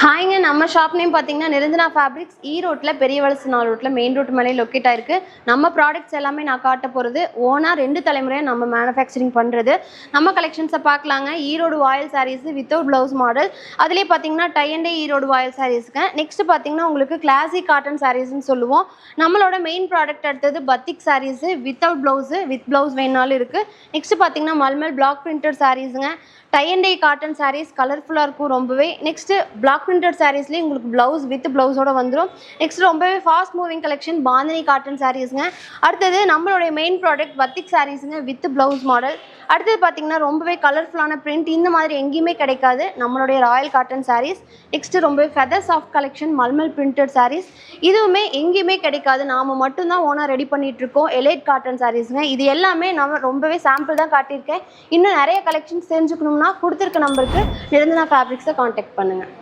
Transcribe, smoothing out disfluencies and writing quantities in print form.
ஹாய்ங்க, நம்ம shop name பார்த்தீங்கன்னா Niranjana fabrics ஈரோட்டில் பெரிய வலசு ரோட்டில் மெயின் ரோட் மேலே லொக்கேட் ஆயிருக்கு. நம்ம ப்ராடக்ட்ஸ் எல்லாமே நான் காட்ட போகிறது ஓனாக 2 தலைமுறையாக நம்ம மேனுஃபேக்சரிங் பண்ணுறது. நம்ம கலெக்ஷன்ஸை பார்க்கலாங்க. ஈரோடு வாயில் சாரீஸ் வித்தவுட் ப்ளவுஸ் மாடல், அதுலேயே பார்த்தீங்கன்னா டை அண்ட் டை ஈரோடு வாயில் சாரீஸ்ங்க. நெக்ஸ்ட் பார்த்தீங்கன்னா உங்களுக்கு கிளாசிக் காட்டன் சாரீஸ்ன்னு சொல்லுவோம். நம்மளோட மெயின் ப்ராடக்ட் அடுத்தது batik sarees without blouse, with blouse வேணாலும் இருக்குது. நெக்ஸ்ட் பார்த்தீங்கன்னா மல்மல் பிளாக் பிரிண்டட் சாரீஸுங்க. Tie and dye cotton sarees கலர்ஃபுல்லாக இருக்கும் ரொம்பவே. நெக்ஸ்ட்டு பிளாக் பிரிண்டட் சாரீஸ்லேயே உங்களுக்கு ப்ளவுஸ் வித் ப்ளவுஸோட வந்துடும். நெக்ஸ்ட் ரொம்பவே fast moving collection bandhani cotton சாரீஸுங்க. அடுத்தது நம்மளுடைய மெயின் ப்ராடக்ட் பத்திக் சாரீஸுங்க வித் ப்ளவுஸ் மாடல். அடுத்தது பார்த்தீங்கன்னா ரொம்பவே கலர்ஃபுல்லான பிரிண்ட், இந்த மாதிரி எங்கேயுமே கிடைக்காது நம்மளுடைய ராயல் காட்டன் சாரீஸ். நெக்ஸ்ட்டு ரொம்பவே feather soft collection malmal printed sarees, இதுவுமே எங்கேயுமே கிடைக்காது, நாம் மட்டும்தான் ஓனாக ரெடி பண்ணிகிட்ருக்கோம். எலைட் காட்டன் சாரீஸுங்க. இது எல்லாமே நம்ம ரொம்பவே சாம்பிள் தான் காட்டியிருக்கேன். இன்னும் நிறைய கலெக்ஷன்ஸ் தெரிஞ்சுக்கணும்னா கொடுத்துருக்க நம்பருக்கு நிரஞ்சனா ஃபேப்ரிக்ஸை காண்டாக்ட் பண்ணுங்கள்.